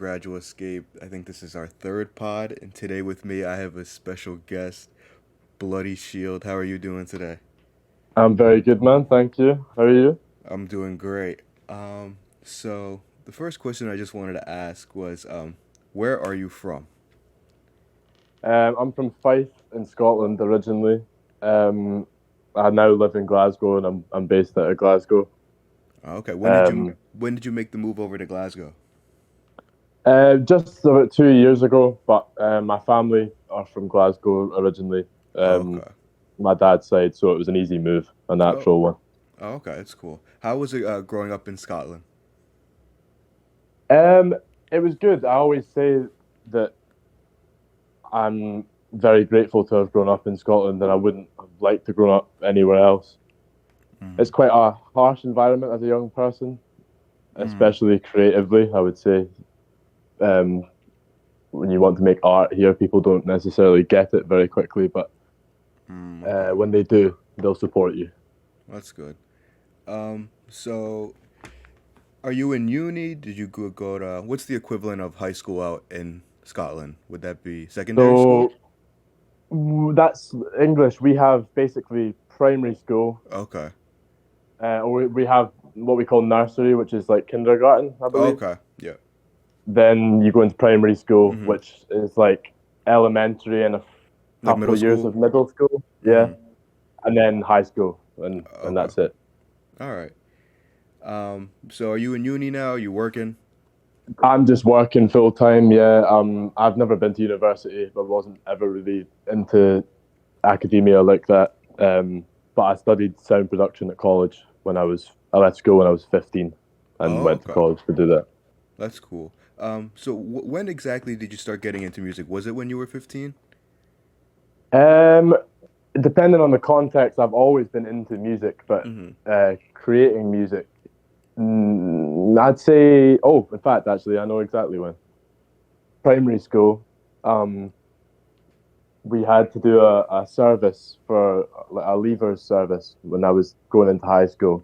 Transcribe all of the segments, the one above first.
Gradual Escape. I think this is our third pod, and today with me I have a special guest, Bloody Shield. How are you doing today? I'm very good, man. Thank you. How are you? I'm doing great. So the first question I just wanted to ask was, where are you from? I'm from Fife in Scotland originally. Um, I now live in Glasgow, and I'm based out of Glasgow. Okay, Um, when did you make the move over to Glasgow? just about 2 years ago, but my family are from Glasgow originally. Um, Okay. my dad's side, so it was an easy move, a Oh, natural one. okay, that's cool. How was it growing up in Scotland? Um, it was good. I always say that I'm very grateful to have grown up in Scotland, and I wouldn't have liked to grow up anywhere else. Mm. It's quite a harsh environment as a young person, Mm. especially creatively. I would say um, when you want to make art here, people don't necessarily get it very quickly, but Mm, okay, when they do, they'll support you. that's good. So are you in uni? Did you go to what's the equivalent of high school out in Scotland? Would that be secondary school? So that's English. We have basically primary school, Okay. or we have what we call nursery, which is like kindergarten, I believe. Okay. Yeah. Then you go into primary school, Mhm. which is like elementary and a Like couple middle of years school? of middle school. Yeah, Mhm. and then high school, and Okay. that's it. All right. So are you in uni now? Are you working? I'm just working full time. Yeah, I've never been to university. I wasn't ever really into academia like that. But I studied sound production at college I left school when I was 15 and Oh, went to okay. college to do that. That's cool. So when exactly did you start getting into music? Was it when you were 15? Um, Depending on the context, I've always been into music, but Mhm. creating music, I'd say. Oh, in fact, actually, I know exactly when. Primary school. Um, we had to do a service for a leavers service when I was going into high school,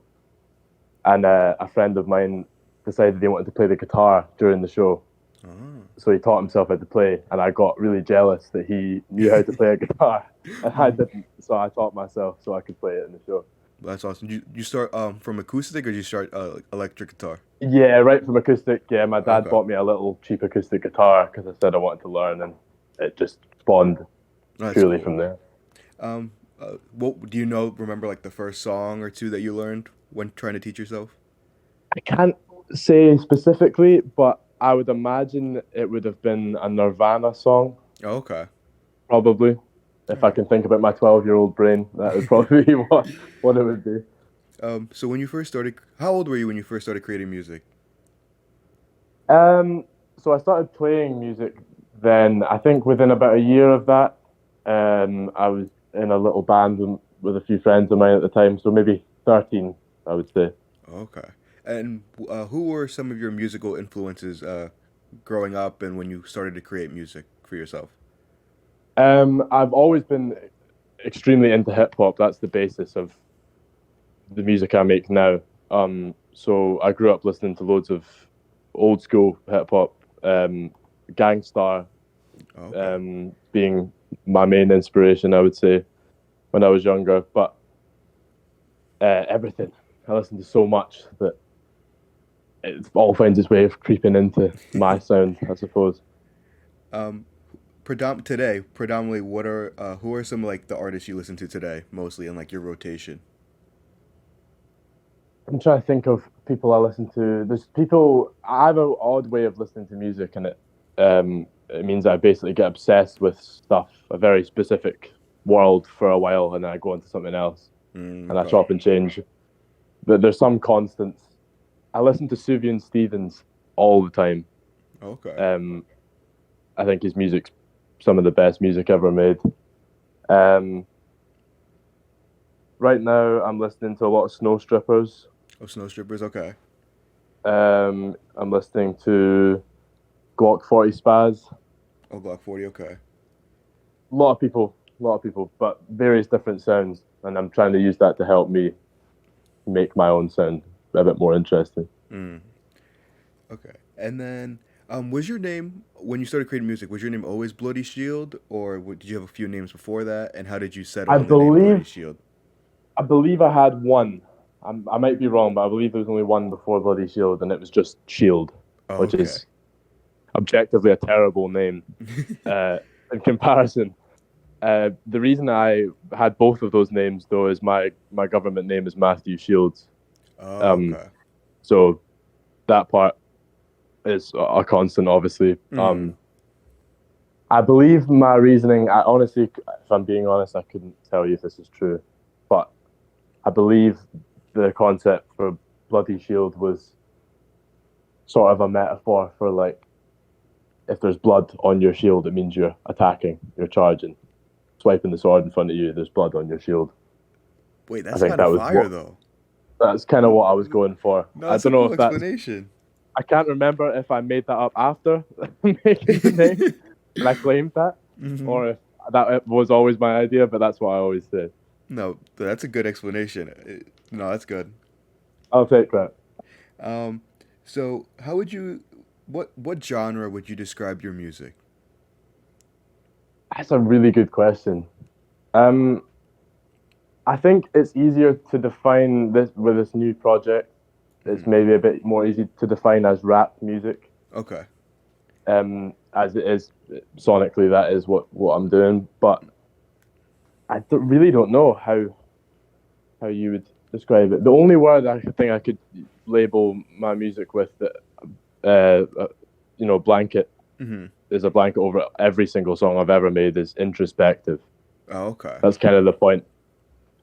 and a friend of mine decided he wanted to play the guitar during the show, Oh. so he taught himself how to play, and I got really jealous that he knew how to play a guitar, and I didn't, so I taught myself so I could play it in the show. That's awesome. You start from acoustic or did you start like, electric guitar? Yeah, right from acoustic. Yeah, my dad Okay. bought me a little cheap acoustic guitar because I said I wanted to learn, and it just spawned That's purely cool. from there. What do you know? Remember like the first song or two that you learned when trying to teach yourself? I can't say specifically, but I would imagine it would have been a Nirvana song, Oh, okay. probably. All If I right. can think about my 12-year-old brain, that would probably be what it would be. So when you first started, how old were you when you first started creating music? Um, so I started playing music then. I think within about a year of that, I was in a little band with a few friends of mine at the time. So maybe 13, I would say. Okay. And who were some of your musical influences growing up and when you started to create music for yourself? I've always been extremely into hip hop. That's the basis of the music I make now. So I grew up listening to loads of old school hip hop, Gangstar Okay. being my main inspiration, I would say, when I was younger. But everything, I listened to so much that it all finds its way of creeping into my sound, I suppose. um, predominantly, what are who are some like the artists you listen to today, mostly in like your rotation? I'm trying to think of people I listen to. There's people. I have an odd way of listening to music, and it means I basically get obsessed with stuff, a very specific world for a while, and then I go into something else, and I Okay. chop and change. But there's some constants. I listen to Sufjan Stevens all the time. Okay. Um, I think his music's some of the best music ever made. Um, right now, I'm listening to a lot of Snow Strippers. Oh, Snow Strippers. Okay. I'm listening to Glock 40 Spaz. Oh, Block 40. Okay. A lot of people, but various different sounds, and I'm trying to use that to help me make my own sound a bit more interesting. Mm. Okay. And then Was your name when you started creating music? Was your name always Bloody Shield, or did you have a few names before that? And how did you settle I on the name Bloody believe Shield? I believe I had one. I might be wrong, but I believe there was only one before Bloody Shield, and it was just Shield, Oh, which okay. is objectively a terrible name uh, in comparison. The reason I had both of those names, though, is my government name is Matthew Shields. Oh, Um, okay. so that part is a constant, obviously. Mm. I believe my reasoning, I honestly, if I'm being honest, I couldn't tell you if this is true, but I believe the concept for Bloody Shield was sort of a metaphor for like, if there's blood on your shield, it means you're attacking, you're charging. Swiping the sword in front of you, there's blood on your shield. Wait, I that's think kind of that was fire what though. that's kind of what I was going for. No, I that's a don't know cool if that's explanation. I can't remember if I made that up after making the name and I claimed that, Hmm. or if that was always my idea. But that's what I always say. No, that's a good explanation. No, that's good. I'll take that. Um, so how would you, what genre would you describe your music? That's a really good question. Um, I think it's easier to define this with this new project. It's Hmm. maybe a bit more easy to define as rap music. Okay. As it is sonically, that is what I'm doing. But really don't know how you would describe it. The only word I think I could label my music with that, uh, blanket Hmm. is a blanket over every single song I've ever made is introspective. Oh, okay. That's kind of the point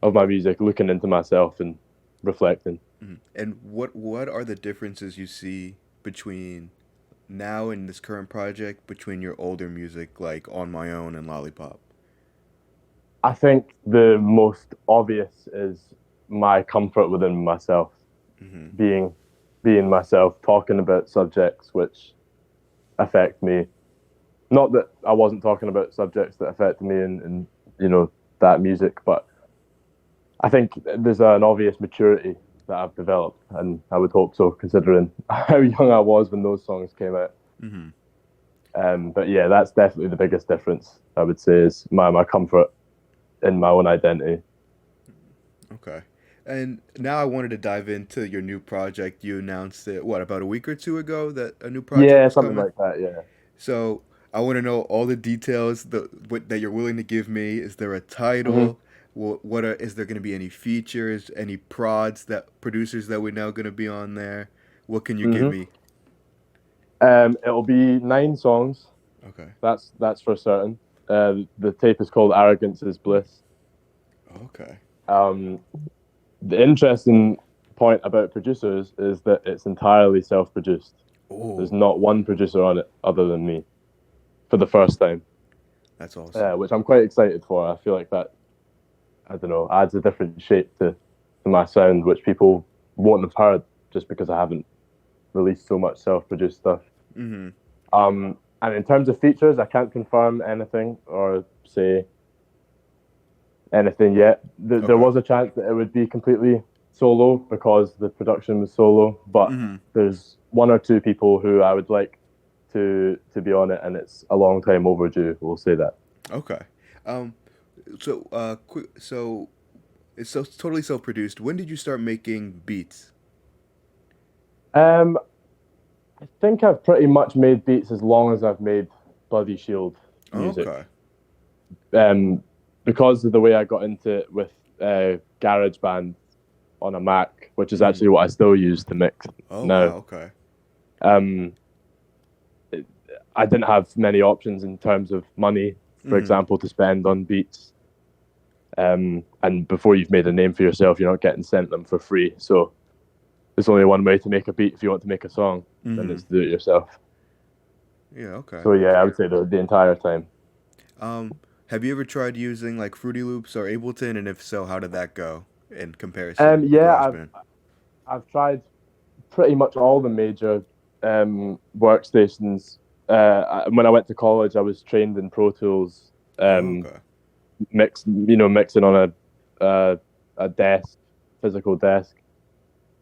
of my music, looking into myself and reflecting. Hmm. And what are the differences you see between now in this current project between your older music like On My Own and Lollipop? I think the most obvious is my comfort within myself, Hmm. being being myself, talking about subjects which affect me. Not that I wasn't talking about subjects that affected me in that music, but I think there's an obvious maturity that I've developed, and I would hope so, considering how young I was when those songs came out. Hmm. But yeah, that's definitely the biggest difference. I would say is my comfort in my own identity. Okay. And now I wanted to dive into your new project. You announced it, what, about a week or two ago that a new project Yeah, was something coming? like that. Yeah. So I want to know all the details that you're willing to give me. Is there a hmm title? Is there going to be any features, any prods that producers that we're now going to be on there? What can you give hmm me? It'll be 9 songs. Okay. That's for certain. The tape is called "Arrogance is Bliss." Okay. Um, the interesting point about producers is that it's entirely self-produced. There's Oh, not one producer on it other than me for the first time, that's awesome. which I'm quite excited for. I feel like that, I don't know, adds a different shape to my sound, which people won't have heard just because I haven't released so much self-produced stuff. Mm-hmm. And in terms of features, I can't confirm anything or say anything yet. There Okay. was a chance that it would be completely solo because the production was solo, but Mm-hmm. there's one or two people who I would like to be on it, and it's a long time overdue. We'll say that. Okay. Um. So it's totally self-produced. When did you start making beats? Um, I think I've pretty much made beats as long as I've made Bloody Shield music. Okay. Um, because of the way I got into it with GarageBand on a Mac, which is Mm-hmm. actually what I still use to mix Oh now. wow. Okay. Um, I didn't have many options in terms of money, for Mm-hmm. example, to spend on beats. And before you've made a name for yourself, you're not getting sent them for free. So there's only one way to make a beat if you want to make a song, and Mm-hmm. it's to do it yourself. Yeah. Okay. So yeah, I would say the entire time. Um, have you ever tried using like Fruity Loops or Ableton, and if so, how did that go in comparison to Yeah, GarageBand? I've tried pretty much all the major workstations. When I went to college, I was trained in Pro Tools, Oh, okay. mixing on a desk, physical desk,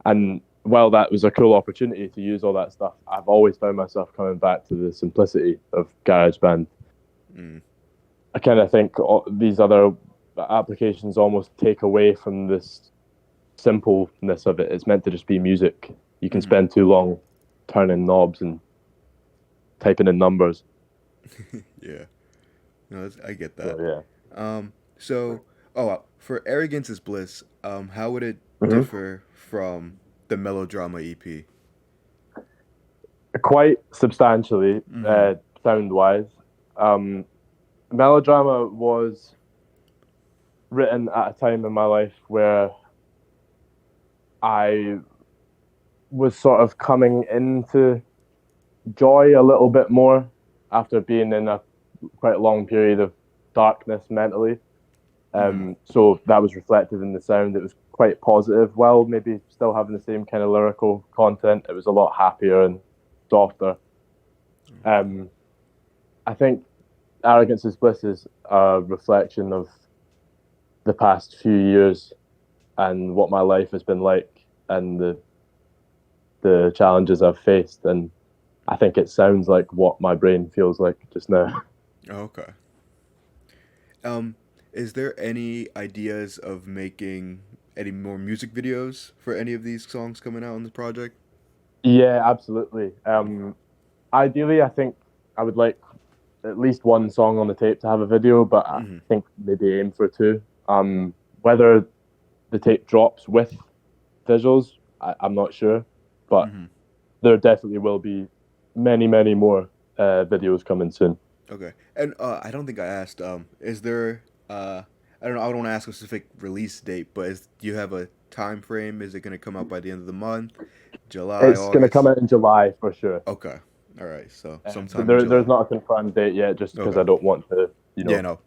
and while that was a cool opportunity to use all that stuff, I've always found myself coming back to the simplicity of GarageBand. I kind of think these other applications almost take away from this simpleness of it. It's meant to just be music. You can spend too long turning knobs and typing in numbers. Yeah. No, I get that. So, For Arrogance is Bliss, how would it Mm-hmm. differ from the Melodrama EP? Quite substantially, sound-wise. Melodrama was written at a time in my life where I was sort of coming into joy a little bit more after being in a quite long period of darkness mentally. So that was reflected in the sound. It was quite positive. While maybe still having the same kind of lyrical content, it was a lot happier and softer. I think Arrogance is Bliss is a reflection of the past few years and what my life has been like and the challenges I've faced. And I think it sounds like what my brain feels like just now. Okay. Is there any ideas of making any more music videos for any of these songs coming out on the project? Yeah, absolutely. Ideally, I think I would like at least one song on the tape to have a video, but I think maybe aim for two. Whether the tape drops with visuals, I'm not sure, but there definitely will be many, many more videos coming soon. Okay. And I don't think I asked, is there, I don't know, I don't want to ask a specific release date, but do you have a time frame? Is it going to come out by the end of the month? July, It's going to come out in July for sure. Okay. All right. So sometime So in July. there's not a confirmed date yet, just because I don't want to, Yeah, no.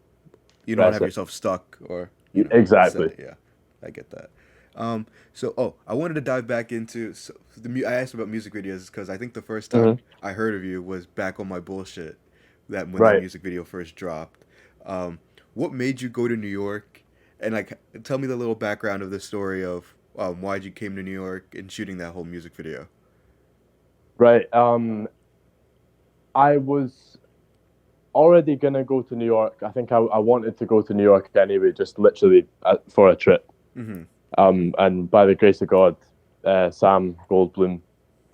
You don't have yourself stuck or... exactly. Yeah, I get that. I wanted to dive back into... I asked about music videos because I think the first time I heard of you was back on my bullshit when that music video first dropped. What made you go to New York? And tell me the little background of the story of why you came to New York and shooting that whole music video. Right. I was already going to go to New York. I think I wanted to go to New York anyway, just literally for a trip. And by the grace of God, Sam Goldbloom,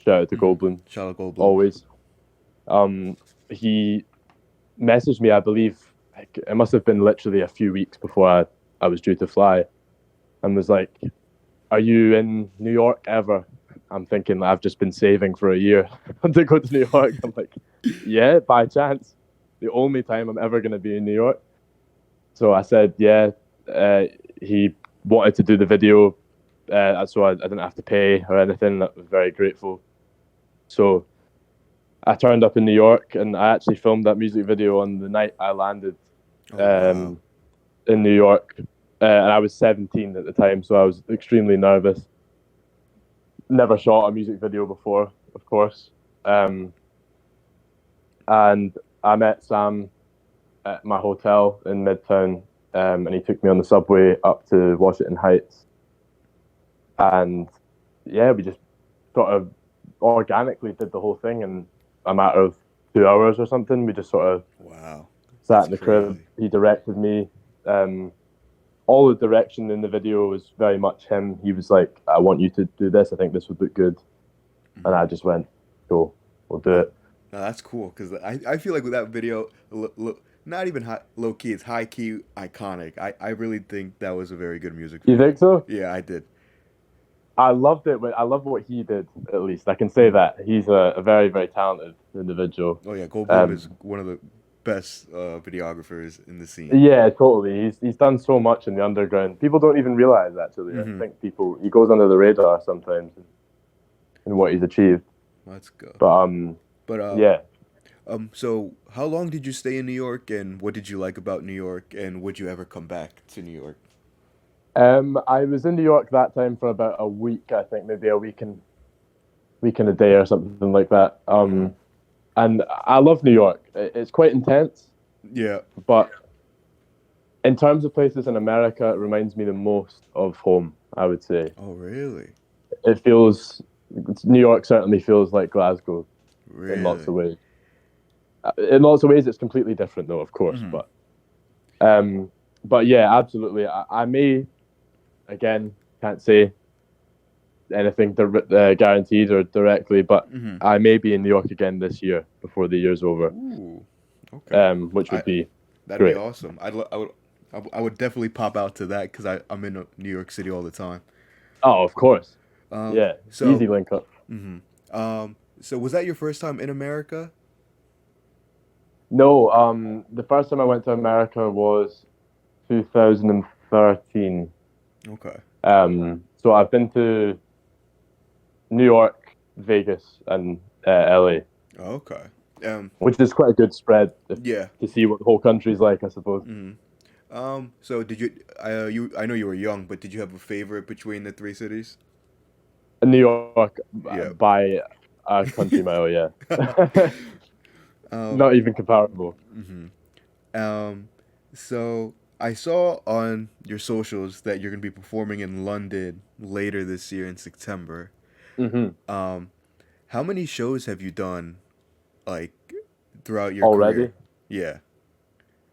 shout out to Goldbloom. Shout out Goldbloom. Always. He messaged me, I believe, it must have been literally a few weeks before I was due to fly, and was like, "Are you in New York ever?" I'm thinking, I've just been saving for a year to go to New York. I'm like, yeah, by chance. The only time I'm ever going to be in New York. So I said, yeah. He wanted to do the video, so I didn't have to pay or anything. I was very grateful. So I turned up in New York, and I actually filmed that music video on the night I landed in New York. And I was 17 at the time, so I was extremely nervous. Never shot a music video before, of course. And I met Sam at my hotel in Midtown, and he took me on the subway up to Washington Heights. And yeah, we just sort of organically did the whole thing in a matter of 2 hours or something. We just sort of sat in the crib. He directed me. All the direction in the video was very much him. He was like, "I want you to do this. I think this would look good." And I just went, "Cool, we'll do it." No, that's cool because I feel like with that video, not even low key, it's high key iconic. I really think that was a very good music video. You think so? Yeah, I did. I loved it. I love what he did, at least. I can say that. He's a very, very talented individual. Oh, yeah. Goldbloom is one of the best videographers in the scene. Yeah, totally. He's done so much in the underground. People don't even realize, actually. I think he goes under the radar sometimes in what he's achieved. Let's go. But yeah. So how long did you stay in New York, and what did you like about New York, and would you ever come back to New York? I was in New York that time for about a week, I think, maybe a week and a day or something like that. And I love New York. It's quite intense. Yeah. But in terms of places in America, it reminds me the most of home, I would say. Oh, really? It feels New York certainly feels like Glasgow in lots Really? of ways. In lots of ways, it's completely different, though, of course. Mm-hmm. But yeah, absolutely. I may again can't say anything guaranteed or directly, but Mm-hmm. I may be in New York again this year before the year's over, Ooh. Okay. which I would be That'd be great. awesome. I would definitely pop out to that because I'm in New York City all the time. Oh, of course. Um. Yeah, So. easy link up. Mm-hmm. So was that your first time in America? No, the first time I went to America was 2013. Okay. So I've been to New York, Vegas, and LA, Okay. Um. which is quite a good spread Yeah. to see what the whole country's like, I suppose. Mm-hmm. So did you? I know you were young, but did you have a favorite between the three cities? New York Yeah. by a country mile, yeah. um. Not even comparable. Mm-hmm. Um. So I saw on your socials that you're gonna be performing in London later this year in September. Hmm. Um. How many shows have you done, like, throughout your Already? career? Yeah.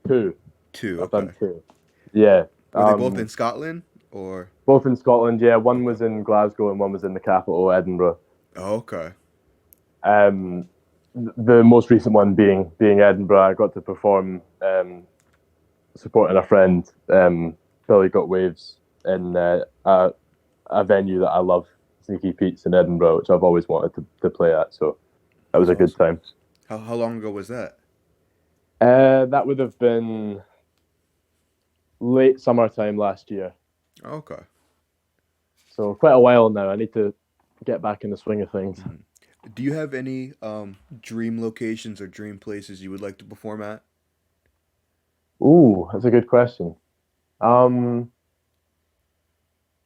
Two. Two. I've done Okay. two. Yeah. Were they both in Scotland or? Both in Scotland, yeah. One Okay. was in Glasgow and one was in the capital, Edinburgh. Oh, okay. Um, the most recent one being Edinburgh. I got to perform supporting a friend, Philly Got Waves, in a venue that I love, Sneaky Pete's in Edinburgh, which I've always wanted to play at. So that was That's a good awesome. time. How long ago was that? That would have been late summertime last year. Okay. So quite a while now. I need to get back in the swing of things. Hmm. Do you have any dream locations or dream places you would like to perform at? Ooh, that's a good question. Um,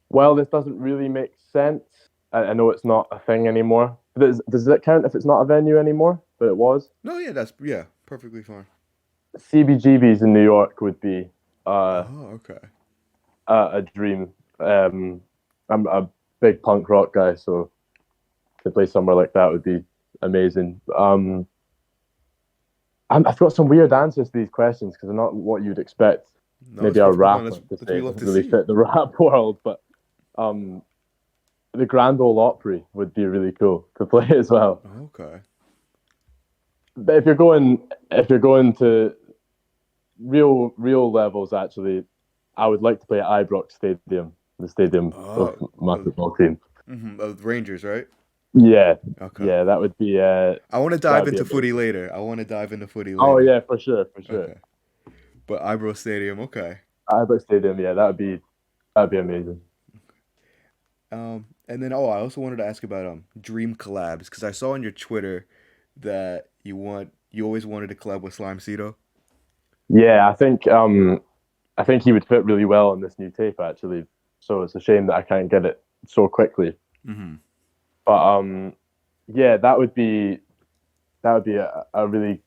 well, this doesn't really make sense. I know it's not a thing anymore. Does it count if it's not a venue anymore? But it was. No, yeah, that's yeah, perfectly fine. CBGB's in New York would be uh, Oh, okay. a dream. I'm a big punk rock guy, so to play somewhere like that would be amazing. I've got some weird answers to these questions because they're not what you'd expect. No, it's Maybe a perfectly fine. rapper to That's what we say. It love doesn't to really see. fit the rap world, but um, the Grand Ole Opry would be really cool to play as well. Okay. But if you're going to real levels, actually, I would like to play at Ibrox Stadium, the stadium of Oh, my football team. of Rangers, right? Yeah, Okay. yeah, that would be I want to that dive would be into footy amazing. later. I want to dive into footy Oh later. yeah, for sure, for sure. Okay. But Ibro Stadium, okay. Ibrox Stadium, yeah, that'd be amazing. And then I also wanted to ask about dream collabs because I saw on your Twitter that you always wanted to collab with Slime Cedo. Yeah, I think he would fit really well on this new tape actually. So it's a shame that I can't get it so quickly. Mm-hmm. But yeah, that would be a really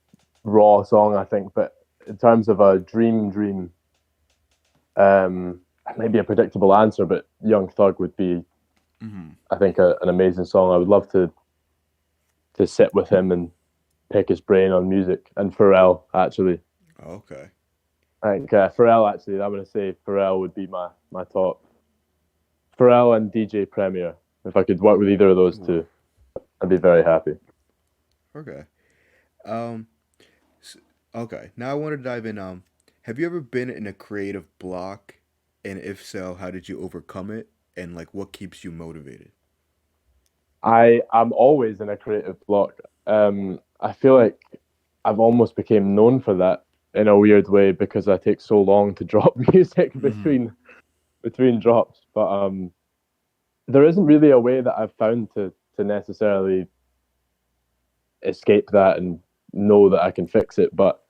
raw song, I think. But in terms of a dream, um, maybe a predictable answer, but Young Thug would be, Mm-hmm. I think, an amazing song. I would love to sit with him and pick his brain on music. And Pharrell, actually, Okay. I think Pharrell actually, I'm gonna say Pharrell would be my top. Pharrell and DJ Premier. If I could work with either of those Ooh. two, I'd be very happy. Okay. Um. s- Okay. Now I want to dive in. Have you ever been in a creative block, and if so, how did you overcome it, and like what keeps you motivated? I'm always in a creative block. I feel like I've almost became known for that in a weird way because I take so long to drop music Mm-hmm. between drops. But there isn't really a way that I've found to necessarily escape that and know that I can fix it. But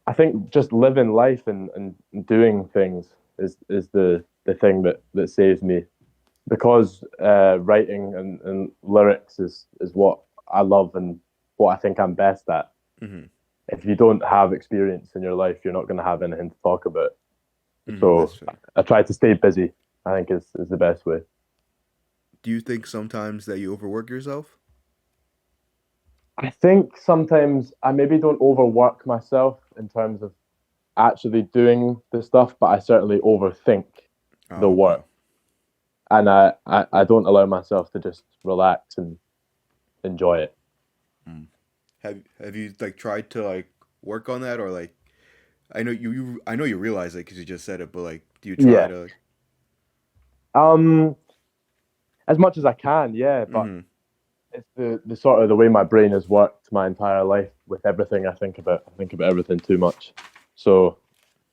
I think just living life and doing things is the thing that saves me because writing and lyrics is what I love and what I think I'm best at. Mm-hmm. If you don't have experience in your life, you're not going to have anything to talk about. Mm-hmm. That's So fair. I try to stay busy. I think is the best way. do you think sometimes that you overwork yourself? I think sometimes I maybe don't overwork myself in terms of actually doing the stuff, but I certainly overthink the Oh, okay. work. And I don't allow myself to just relax and enjoy it. Mm. Have you like tried to like work on that or like I know I know you realize it because you just said it, but like do you try Yeah. to? Um, as much as I can, yeah, but Mm-hmm. it's the sort of the way my brain has worked my entire life with everything I think about. I think about everything too much. So,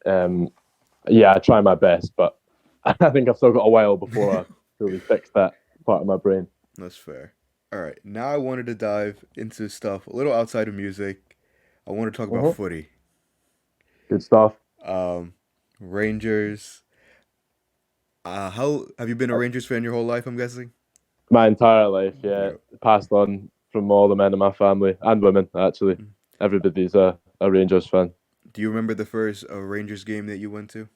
um, yeah, I try my best, but I think I've still got a while before I fully fix that part of my brain. That's fair. All right, now I wanted to dive into stuff a little outside of music. I want to talk about Hmm. footy. Good stuff. Um, Rangers. How have you been a Rangers fan your whole life? I'm guessing. My entire life, yeah, Yeah. passed on from all the men in my family and women, actually. Everybody's a Rangers fan. Do you remember the first Rangers game that you went to?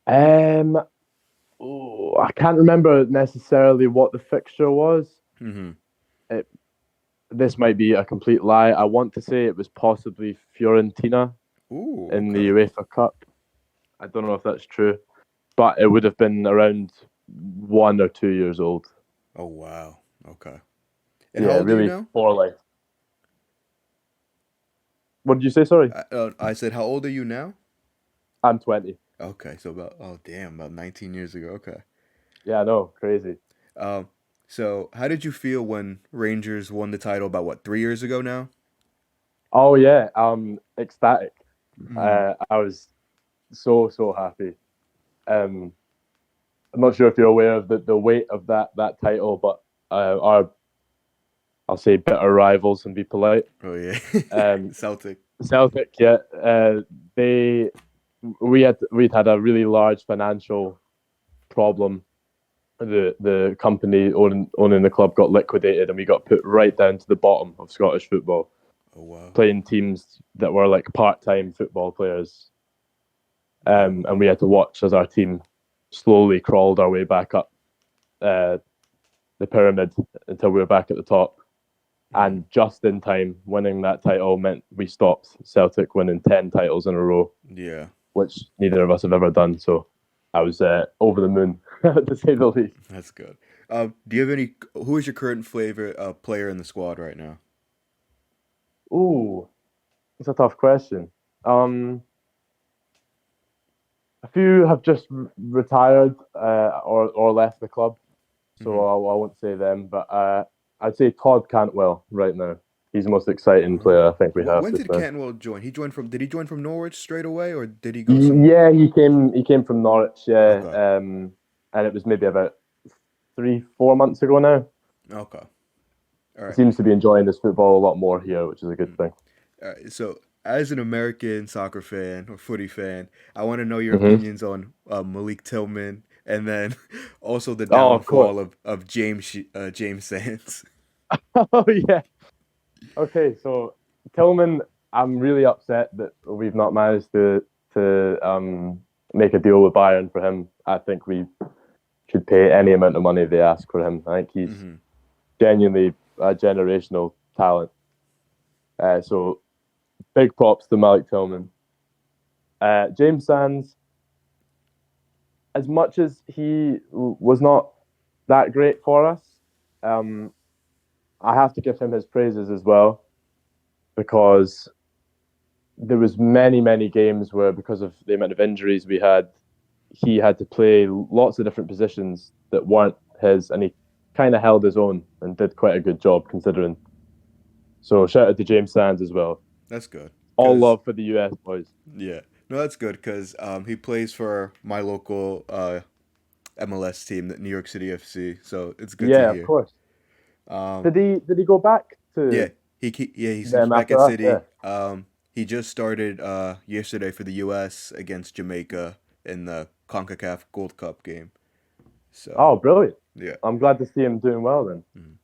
Um, I can't remember necessarily what the fixture was. Mm-hmm. It, this might be a complete lie. I want to say it was possibly Fiorentina Ooh, in the okay. UEFA Cup. I don't know if that's true, but it would have been around 1 or 2 years old. Oh wow. Okay. And how Yeah, old are you really now? poor life. What did you say? Sorry, I said, how old are you now? I'm 20. Okay, so about oh damn, about 19 years ago. Okay. Yeah, I know, crazy. Um, so how did you feel when Rangers won the title about what 3 years ago now? Oh yeah, ecstatic. Mm-hmm. I was so happy. Um, I'm not sure if you're aware of the weight of that title, but our I'll say bitter rivals and be polite. Oh yeah, Um, Celtic. Celtic, yeah, they we'd had a really large financial problem. The company owning the club got liquidated, and we got put right down to the bottom of Scottish football, Oh wow. playing teams that were like part-time football players. Oh. And we had to watch as our team slowly crawled our way back up uh, the pyramid until we were back at the top. Mm. And just in time, winning that title meant we stopped Celtic winning 10 titles in a row, Yeah, which neither of us have ever done. So I was over the moon, to say the least. that's good. Do you have any? Who is your current favorite player in the squad right now? Ooh, it's a tough question. Um, a few have just retired or left the club, so Mm-hmm. I won't say them. But I'd say Todd Cantwell right now. He's the most exciting player I think we have When just did now. Cantwell join? He joined from. Did he join from Norwich straight away, or did he go some? Yeah, he came from Norwich. Yeah, Okay. and it was maybe about 3 4 months ago now. Okay. All He right. seems to be enjoying his football a lot more here, which is a good Mm. thing. All right. So, as an American soccer fan or footy fan, I want to know your Hmm. opinions on Malik Tillman, and then also the Oh, of course. downfall of James Sands. Oh yeah. Okay, so Tillman, I'm really upset that we've not managed to make a deal with Bayern for him. I think we should pay any amount of money they ask for him. I think he's Mm-hmm. genuinely a generational talent. So big props to Malik Tillman. James Sands, as much as he was not that great for us, um, I have to give him his praises as well because there was many games where because of the amount of injuries we had, he had to play lots of different positions that weren't his, and he kind of held his own and did quite a good job considering. So shout out to James Sands as well. That's good. All Cause love for the US boys. yeah, no, that's good. Cause he plays for my local MLS team, the New York City FC. So it's good to Yeah, of hear. course. Um, Did he go back yeah, to he's them back after at that? Yeah. City. He just started yesterday for the U.S. against Jamaica in the CONCACAF Gold Cup game. So Oh, brilliant. yeah. I'm glad to see him doing well then. Mhm.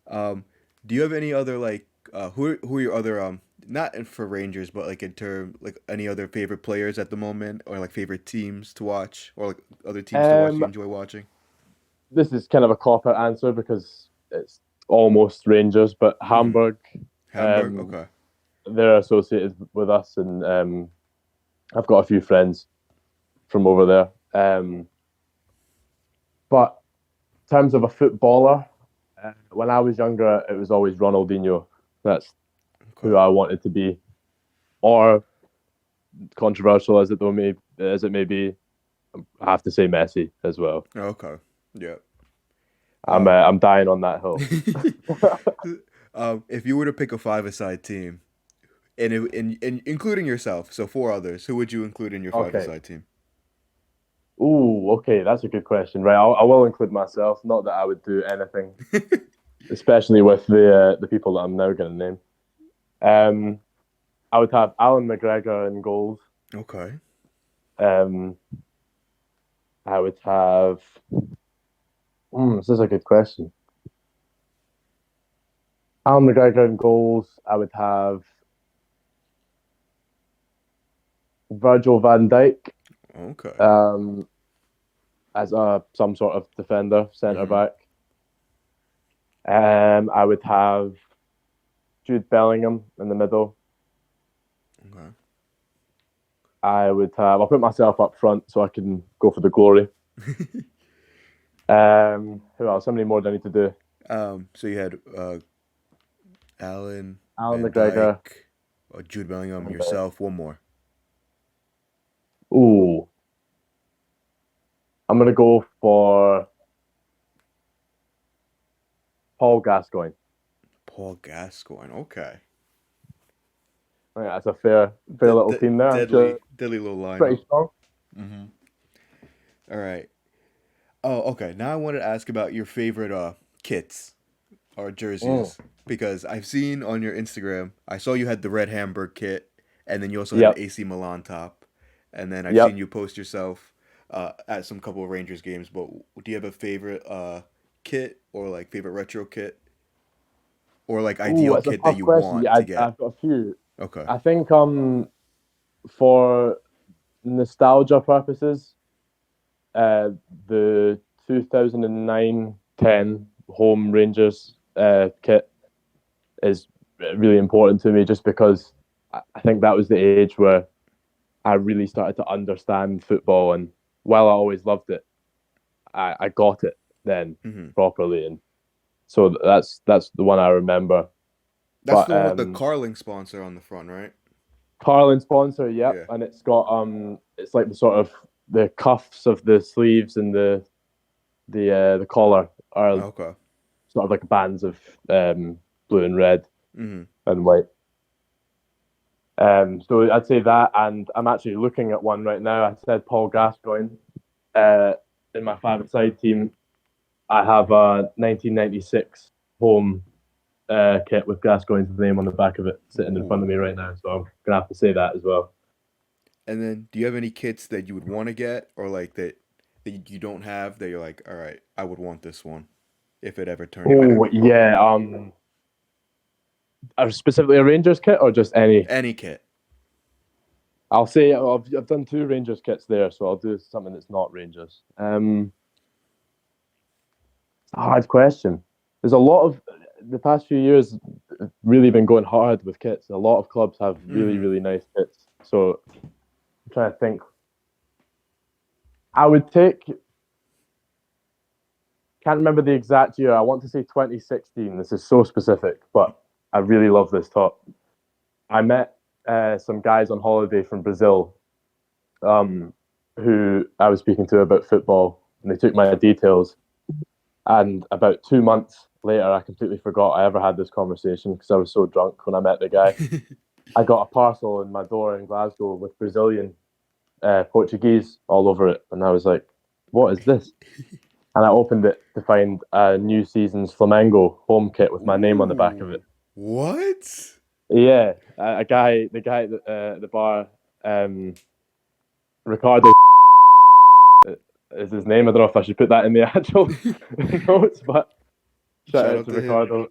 Um, do you have any other like who are your other not for Rangers but like in term like any other favorite players at the moment or like favorite teams to watch or like other teams to watch you Um, enjoy watching? this is kind of a cop-out answer because it's almost Rangers, but Hamburg, Hamburg. Okay. they're associated with us, and I've got a few friends from over there. But in terms of a footballer, when I was younger, it was always Ronaldinho. That's who I wanted to be, or controversial as it may be, I have to say Messi as well. Okay. Yeah. I'm dying on that hill. If you were to pick a five-a-side team, and including yourself, so four others, who would you include in your five-a-side team? Ooh, okay, that's a good question. Right, I will include myself. Not that I would do anything, especially with the people that I'm now going to name. I would have Alan McGregor in goals. Okay. I would have. This is a good question. Alan McGregor in goals. I would have Virgil van Dijk. Okay. As some sort of defender, centre back. I would have Jude Bellingham in the middle. Okay. I'll put myself up front so I can go for the glory. Who else? How many more do I need to do? So you had Alan McGregor, Jude Bellingham, yourself, one more. Ooh. I'm going to go for Paul Gascoigne. Paul Gascoigne, okay. I think that's a fair little team there. Deadly little line. Pretty strong. Mm-hmm. All right. Oh, okay. Now I wanted to ask about your favorite kits or jerseys. Because I've seen on your Instagram, I saw you had the red Hamburg kit, and then you also had an AC Milan top. And then I've seen you post yourself at some couple of Rangers games. But do you have a favorite kit or like favorite retro kit? Or like ideal kit that you want to get? I've got a few. Okay. I think for nostalgia purposes, the 2009-10 home Rangers kit is really important to me, just because I think that was the age where I really started to understand football, and while I always loved it, I got it then properly, and so that's the one I remember. That's the one with the Carling sponsor on the front, right? Carling sponsor, yeah. And it's got it's like the sort of the cuffs of the sleeves and the collar are sort of like bands of blue and red and white. So I'd say that, and I'm actually looking at one right now. I said Paul Gascoigne. In my five-a-side team, I have a 1996 home kit with Gascoigne's name on the back of it sitting in front of me right now. So I'm gonna have to say that as well. And then, do you have any kits that you would want to get, or like that you don't have that you're like, all right, I would want this one if it ever turned out? Oh yeah, specifically a Rangers kit or just any kit? I'll say I've done two Rangers kits there, so I'll do something that's not Rangers. Hard question. There's a lot of the past few years really been going hard with kits. A lot of clubs have really nice kits. So I'm trying to think. I would take. Can't remember the exact year. I want to say 2016. This is so specific, but I really love this top. I met some guys on holiday from Brazil, who I was speaking to about football, and they took my details. And about 2 months later, I completely forgot I ever had this conversation because I was so drunk when I met the guy. I got a parcel in my door in Glasgow with Brazilian Portuguese all over it, and I was like, "What is this?" And I opened it to find a new season's Flamengo home kit with my name on the back of it. What? Yeah, the guy at the bar, Ricardo is his name. I don't know if I should put that in the actual notes, but shout out to Ricardo.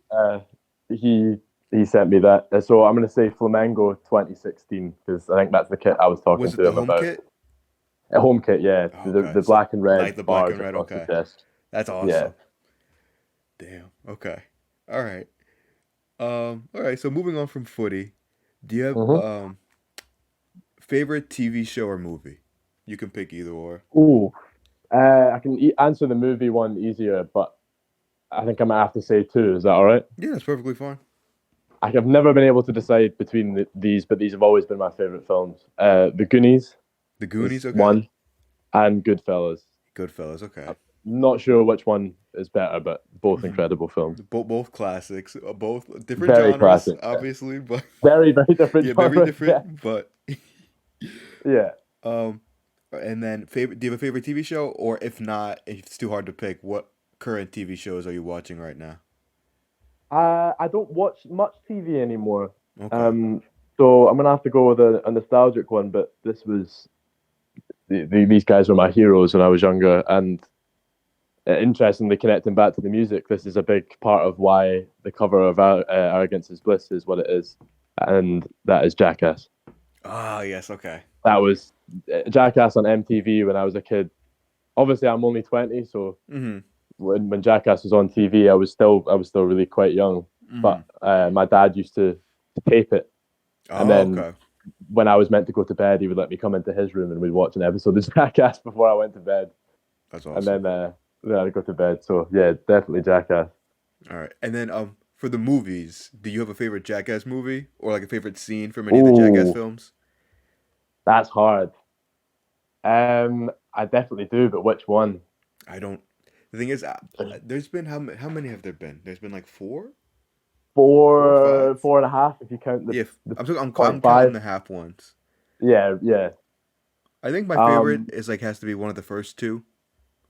He sent me that. So I'm going to say Flamengo 2016 because I think that's the kit I was talking to him about. Kit? A home kit, yeah. Okay. The black and red. Like the black and red, okay. That's Yeah. awesome. Damn. Okay. All right. All right. So moving on from footy, do you have Mm-hmm. favorite TV show or movie? You can pick either or. Ooh. I can answer the movie one easier, but I think I might have to say two. Is that all right? Yeah, that's perfectly fine. I have never been able to decide between these, but these have always been my favorite films. The Goonies The Goonies. is Okay. one, and Goodfellas. Goodfellas. Okay. I'm not sure which one is better, but both Hmm. incredible films. Both classics. Both different Very genres, classic. Yeah. obviously, but Very, very different yeah, very genres. Yeah. different. But Yeah. um, and then favorite. Do you have a favorite TV show, or if not, if it's too hard to pick, what current TV shows are you watching right now? I don't watch much TV anymore. Okay. Um, so I'm gonna have to go with a nostalgic one. But this was these guys were my heroes when I was younger, and interestingly, connecting back to the music, this is a big part of why the cover of Arrogance is Bliss is what it is, and that is Jackass. Ah, yes. Okay. That was Jackass on MTV when I was a kid. Obviously, I'm only 20, so Mm-hmm. when Jackass was on TV, I was still really quite young. Mm-hmm. But my dad used to tape it, and Oh, then okay. when I was meant to go to bed, he would let me come into his room and we'd watch an episode of Jackass before I went to bed, That's and awesome. then I'd go to bed. So yeah, definitely Jackass. All right. And then for the movies, do you have a favorite Jackass movie or like a favorite scene from any of the Jackass Oh, films? that's hard. I definitely do, but which one? I don't. The thing is, there's been how many have there been? There's been like four or Four, five. 4.5 if you count Yeah, the I'm point counting five. the half ones. Yeah, yeah. I think my favorite Um, is like has to be one of the first two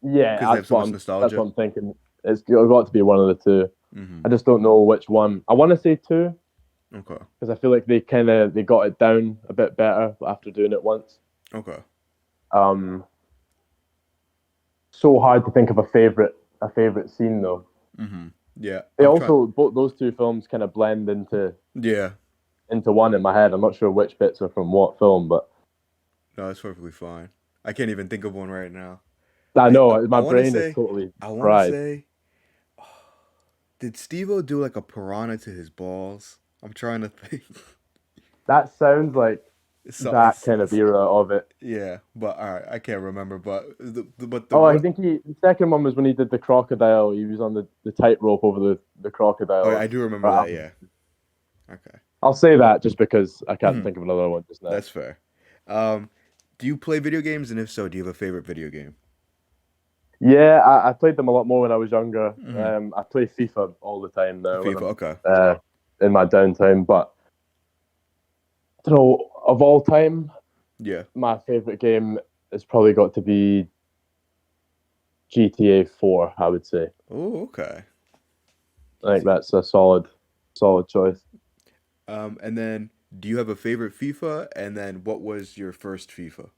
yeah, because they have so much that's what nostalgia. I'm thinking. It's got to be one of the two. Hmm. I just don't know which one. I want to say two Okay. because I feel like they got it down a bit better after doing it once. Okay. Um, so hard to think of a favorite scene though. Hmm. Yeah, They I'm trying. also both those two films kind of blend Yeah. into one in my head. I'm not sure which bits are from what film, but No, that's perfectly fine. I can't even think of one right now. I know I my want to brain is say totally I want to fried. say did Steve-O do like a piranha to his balls? I'm trying to think. That sounds like So that kind of era of it. yeah, but all right, I can't remember. But the Oh, I what? think the second one was when he did the crocodile. He was on the tightrope over the Oh, yeah, crocodile. I do remember Or, that. Yeah. Okay. I'll say that just because I can't Mhm. think of another one just now. That's fair. Um, do you play video games, and if so, do you have a favorite video game? Yeah, I played them a lot more when I was younger. Hmm. I play FIFA all the time now when FIFA. I'm Okay. in my downtime. But I don't know, of all time, Yeah. my favorite game has probably got to be GTA 4. I would say. Oh, okay. I think GTA. that's a solid choice. And then do you have a favorite FIFA? And then what was your first FIFA?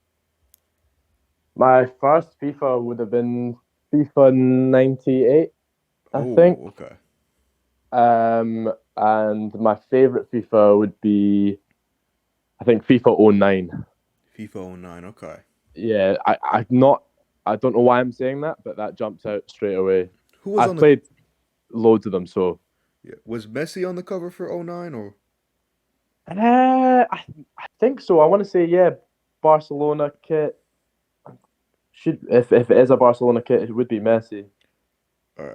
My first FIFA would have been FIFA 98, I think. Oh, okay. And my favorite FIFA would be, I think, FIFA '09. FIFA '09. Okay. Yeah, I don't know why I'm saying that, but that jumps out straight away. Who was I've on the? played loads of them, so Yeah, was Messi on the cover for '09 or? I think so. I want to say yeah, Barcelona kit. Should if it is a Barcelona kit, it would be Messi.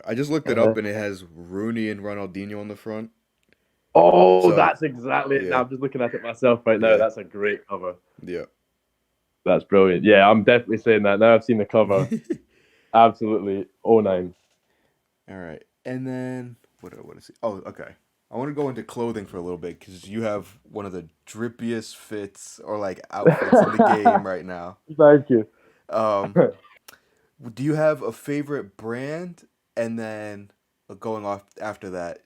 I just looked it Uh, up and it has Rooney and Ronaldinho on the front. oh, So that's exactly it. yeah, Now I'm just looking at it myself right now. yeah, That's a great cover. yeah. That's brilliant. Yeah, I'm definitely saying that. Now I've seen the cover. Absolutely. '09. All right, and then what do I want to see? Oh, okay. I want to go into clothing for a little bit because you have one of the drippiest fits or like outfits in the game right now. Thank you. Um, do you have a favorite brand? And then going off after that,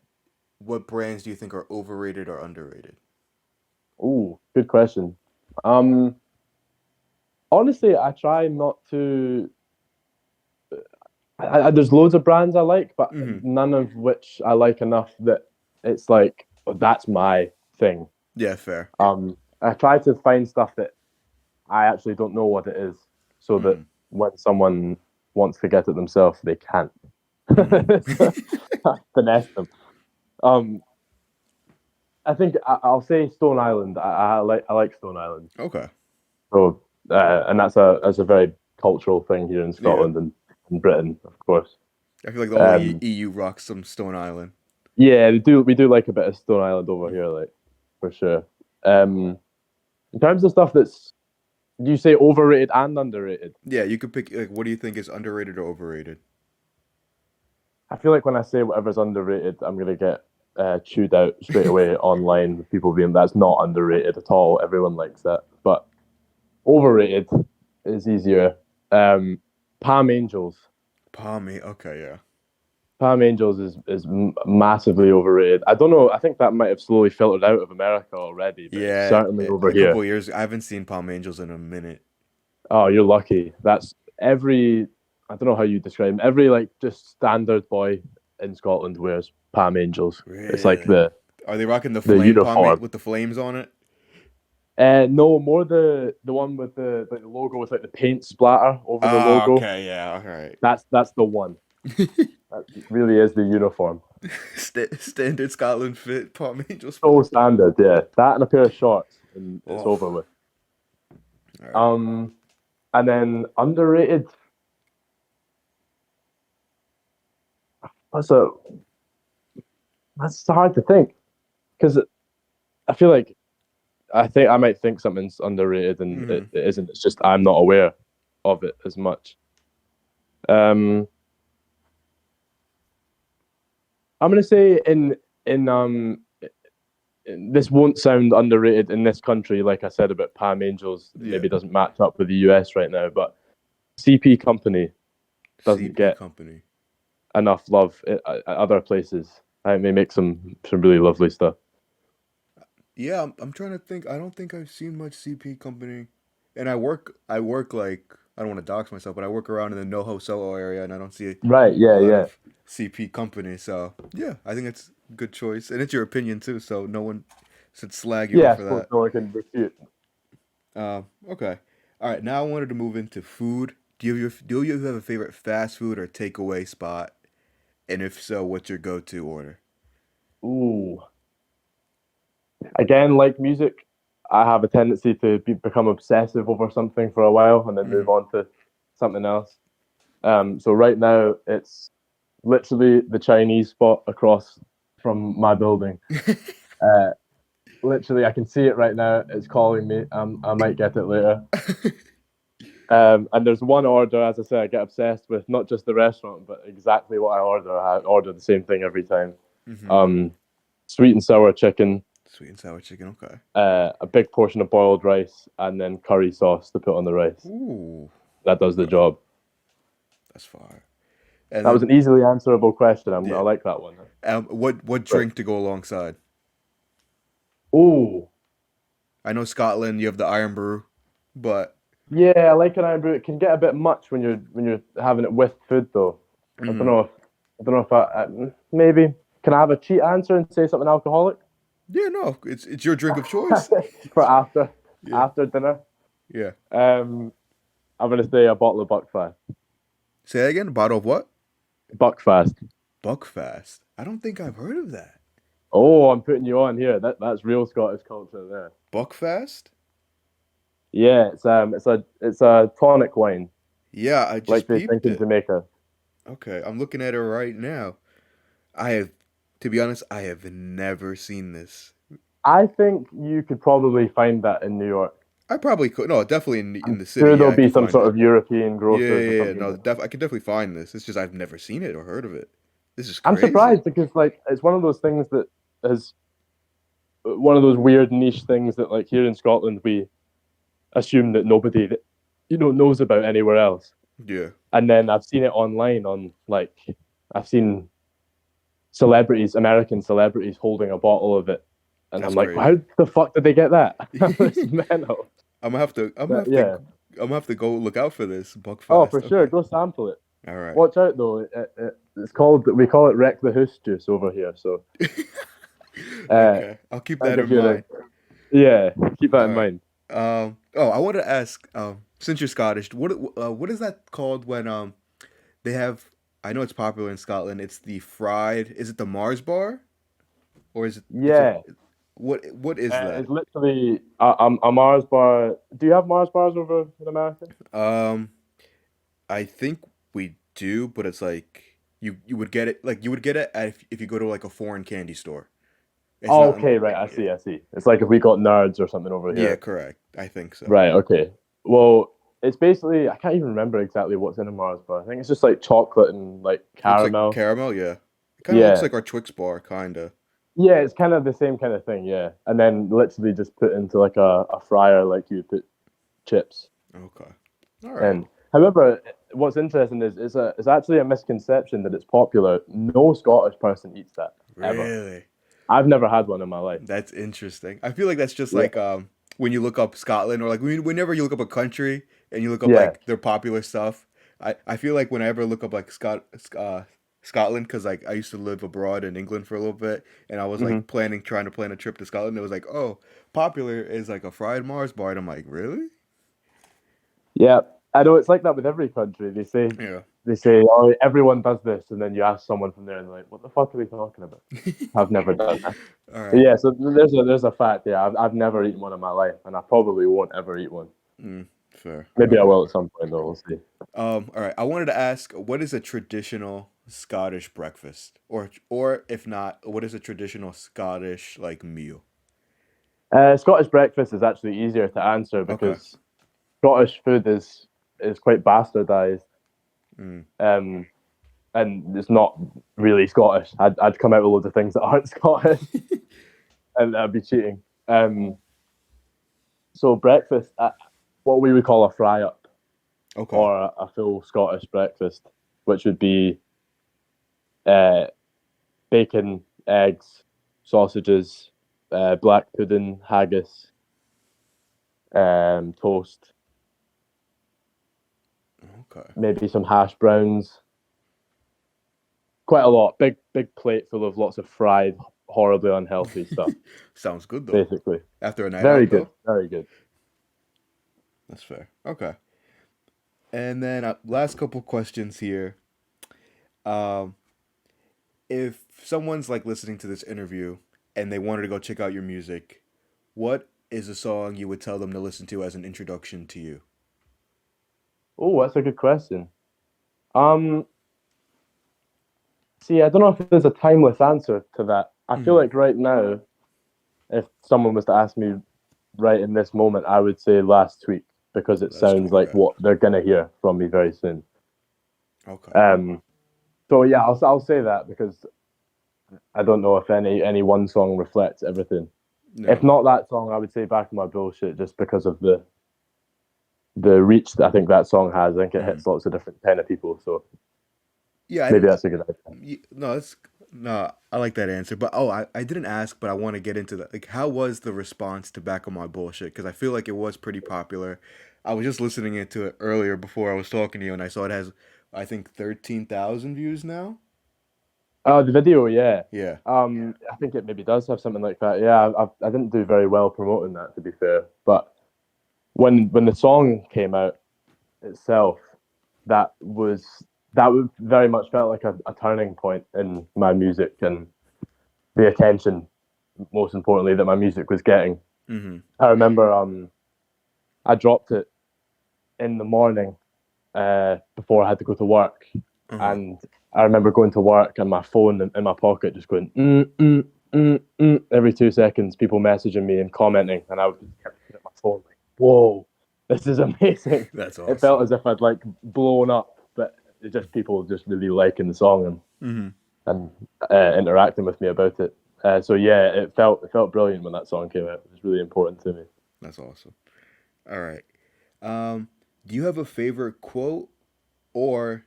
what brands do you think are overrated or underrated? Ooh, good question. Um, Honestly, I try not to. There's loads of brands I like, but Hmm. none of which I like enough that it's like, oh, that's my thing. Yeah, fair. I try to find stuff that I actually don't know what it is, so that Hmm. when someone wants to get it themselves, they can't. Finesse them. I think I'll say Stone Island. I like Stone Island. Okay. So and that's a very cultural thing here in Yeah. Scotland and Britain, of course. I feel like the whole EU rocks some Stone Island. Yeah, we do like a bit of Stone Island over here, like for sure. In terms of stuff that's, do you say overrated and underrated? Yeah, you could pick. Like, what do you think is underrated or overrated? I feel like when I say whatever's underrated, I'm gonna get chewed out straight away online with people being that's not underrated at all. Everyone likes that, but overrated is easier. Palm Angels. Okay, yeah. Palm Angels is massively overrated. I don't know. I think that might have slowly filtered out of America already, but it's Yeah, certainly over a here. couple of years. I haven't seen Palm Angels in a minute. Oh, you're lucky. That's every. I don't know how you describe them. Every like just standard boy in Scotland wears Palm Angels. Really? It's like Are they rocking the the flame uniform with the flames on it? No, more the one with the logo with like the paint splatter over the logo. Okay, yeah, all right. That's the one. That really is the uniform. Standard Scotland fit Palm Angels. So standard, yeah. That and a pair of shorts, and it's over with. Right. And then underrated. That's hard to think because I feel like I might think something's underrated and it isn't. It's just I'm not aware of it as much. I'm gonna say this won't sound underrated in this country, like I said about Palm Angels. Yeah. Maybe doesn't match up with the US right now, but CP Company doesn't get enough love at other places. I may make some really lovely stuff. Yeah, I'm trying to think. I don't think I've seen much CP Company, and I work like I don't want to dox myself, but I work around in the NoHo Solo area, and I don't see Right? Yeah, a lot yeah. of CP Company. So yeah, I think it's a good choice, and it's your opinion too. So no one should slag you off for that. No one can refute. Okay, all right. Now I wanted to move into food. Do you have a favorite fast food or takeaway spot? And if so, what's your go-to order? Ooh. Again, like music, I have a tendency to become obsessive over something for a while and then move on to something else. So right now, it's literally the Chinese spot across from my building. Literally, I can see it right now. It's calling me. I might get it later. And there's one order, as I say, I get obsessed with, not just the restaurant, but exactly what I order. I order the same thing every time. Sweet and sour chicken. Sweet and sour chicken, okay. A big portion of boiled rice, and then curry sauce to put on the rice. Ooh. That does the job. That's fire. And that was an easily answerable question. I like that one. What drink to go alongside? Ooh. I know Scotland, you have the Iron Brew, but yeah, I like an Iron Brew. It can get a bit much when you're having it with food, though. I don't know if I maybe can I have a cheat answer and say something alcoholic? Yeah, no, it's your drink of choice for after dinner. Yeah. I'm gonna say a bottle of Buckfast. Say that again. A bottle of what? Buckfast. Buckfast. I don't think I've heard of that. Oh, I'm putting you on here. That's real Scottish culture there. Buckfast. Yeah, it's a tonic wine. Yeah, I just like they drink in Jamaica. Okay, I'm looking at it right now. To be honest, I have never seen this. I think you could probably find that in New York. I probably could. No, definitely in the city. Sure, there'll be some sort of European grocers. Yeah. No, I can definitely find this. It's just I've never seen it or heard of it. This is crazy. I'm surprised because like it's one of those things that is one of those weird niche things that like here in Scotland we assume that nobody knows about anywhere else. Yeah. And then I've seen it online on like I've seen American celebrities holding a bottle of it. And that's I'm like, crazy. How the fuck did they get that? It's mental. I'm gonna have to go look out for this Buckfast. Oh, for sure. Go sample it. All right. Watch out though. We call it Wreck the Hoose juice over here. So okay, I'll keep that in mind. Yeah, keep that in mind. I wanted to ask, since you're Scottish, what is that called when they have. I know it's popular in Scotland. It's the fried. Is it the Mars bar or is it? It's a. Yeah, What is that? it's literally a Mars bar. Do you have Mars bars over in America? Um, I think we do, but it's like you would get it like you would get it if you go to like a foreign candy store. It's Oh, not. okay, right. I Yeah, see. I see. It's like if we got nerds or something over yeah, here. correct. I think so. Right. Okay. Well, it's basically I can't even remember exactly what's in a Mars bar. I think it's just like chocolate and like Looks like caramel. caramel. Yeah, it kind of looks Yeah. like our Twix bar, kinda. Yeah, it's kind of the same kind of thing. Yeah, and then literally just put into like a fryer like you put chips. Okay. All right. And however, what's interesting is it's actually a misconception that it's popular. No Scottish person eats that ever. Really? I've never had one in my life. That's interesting. I feel like that's just Yeah. like when you look up Scotland or like whenever you look up a country and you look up Yeah. like their popular stuff. I feel like whenever I look up like Scotland because like I used to live abroad in England for a little bit and I was Hmm. like trying to plan a trip to Scotland. It was like, oh, popular is like a fried Mars bar, and I'm like, really? Yeah. I know it's like that with every country. Yeah. They say, oh, everyone does this, and then you ask someone from there, and they're like, what the fuck are they talking about? I've never done that. All But right. yeah, so there's a fact. Yeah, I've never eaten one in my life, and I probably won't ever eat one. Fair. Maybe I Okay. will at some point, though. We'll see. All right. I wanted to ask, what is a traditional Scottish breakfast, or if not, what is a traditional Scottish like meal? Scottish breakfast is actually easier to answer Okay. because Scottish food is quite bastardized, Mm. um, and it's not really Scottish. I'd come out with loads of things that aren't Scottish, and that'd be cheating. So breakfast, what we would call a fry up Okay. or a full Scottish breakfast, which would be uh, bacon, eggs, sausages, black pudding, haggis, toast, Okay. maybe some hash browns. Quite a lot. Big plate full of lots of fried, horribly unhealthy stuff. Sounds good though. Basically, After a night very out good, though. very good. That's fair. Okay. And then last couple questions here. Um, if someone's like listening to this interview and they wanted to go check out your music, what is a song you would tell them to listen to as an introduction to you? Oh, that's a good question. Um, See, I don't know if there's a timeless answer to that. I feel Hmm. like right now, if someone was to ask me right in this moment, I would say Last Week because it Last sounds week. like what they're gonna hear from me very soon. Okay. Um, so yeah, I'll say that because I don't know if any one song reflects everything. If No. not that song, I would say Back in My Bullshit just because of the reach that I think that song has. I think it Hmm. hits lots of different kind of people. So Yeah. maybe that's a good idea. No. It's no. I like that answer. But I didn't ask, but I want to get into that. Like, how was the response to Back on My Bullshit? Because I feel like it was pretty popular. I was just listening into it earlier before I was talking to you, and I saw it has, I think, 13,000 views now. Oh, the video, yeah. Yeah. I think it maybe does have something like that. Yeah, I didn't do very well promoting that, to be fair. But when the song came out itself, that was very much felt like a turning point in my music and the attention, most importantly, that my music was getting. Mm-hmm. I remember I dropped it in the morning before I had to go to work, Uh-huh. and I remember going to work and my phone in my pocket just going every 2 seconds, people messaging me and commenting, and I would just kept looking at my phone like, "Whoa, this is amazing!" That's It felt awesome. as if I'd like blown up, but it just people just really liking the song Mm-hmm. and interacting with me about it. So yeah, it felt brilliant when that song came out. It was really important to me. That's awesome. All right. Um, do you have a favorite quote, or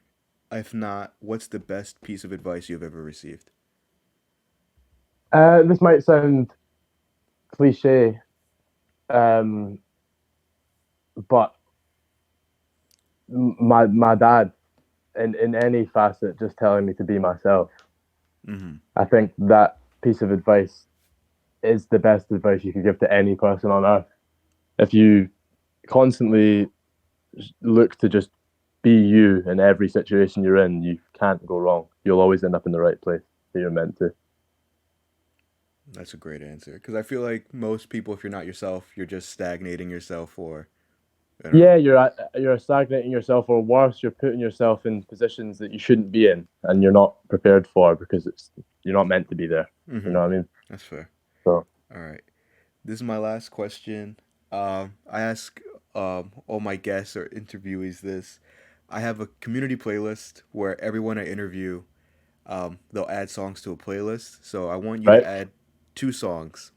if not, what's the best piece of advice you've ever received? This might sound cliche, um, but my dad in any facet just telling me to be myself. Mm-hmm. I think that piece of advice is the best advice you could give to any person on earth. If you constantly look to just be you in every situation you're in, you can't go wrong. You'll always end up in the right place that you're meant to. That's a great answer because I feel like most people, if you're not yourself, you're just stagnating yourself, or I don't know. Yeah, you're stagnating yourself, or worse, you're putting yourself in positions that you shouldn't be in, and you're not prepared for because you're not meant to be there. You Mm-hmm. know what I mean? That's fair. So All right. This is my last question. I ask all my guests or interviewees this. I have a community playlist where everyone I interview, they'll add songs to a playlist. So I want you to right, add two songs,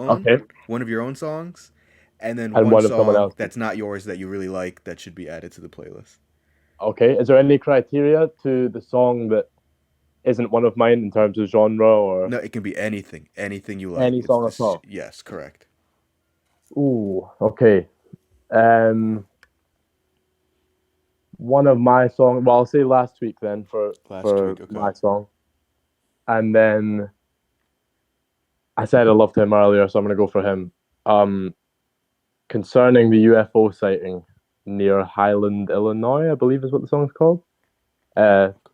okay, one of your own songs, and then and one one of someone song else's. that's not yours that you really like that should be added to the playlist. Okay, is there any criteria to the song that isn't one of mine in terms of genre or No, it can be anything, anything you like. any It's song at this. all? Yes, correct. Ooh, okay. Um, one of my songs. Well, I'll say Last Week then Last for week, okay. my song, and then I said I loved him earlier, so I'm gonna go for him. Um, Concerning the UFO sighting near Highland, Illinois, I believe is what the song's called,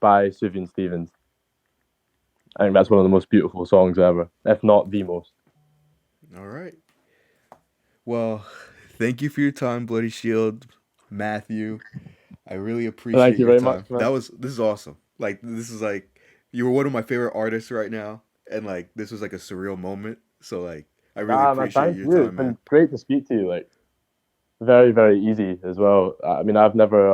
by Sufjan Stevens. I think that's one of the most beautiful songs ever, if not the most. All right. Well, thank you for your time, Bloody Shield, Matthew. I really Thank appreciate you your very much, time. man. This is awesome. Like this is like you were one of my favorite artists right now, and like this was like a surreal moment. So like I really Ah, man, appreciate thank your you. It's time, man. been great to speak to you. Like, very, very easy as well. I mean, I've never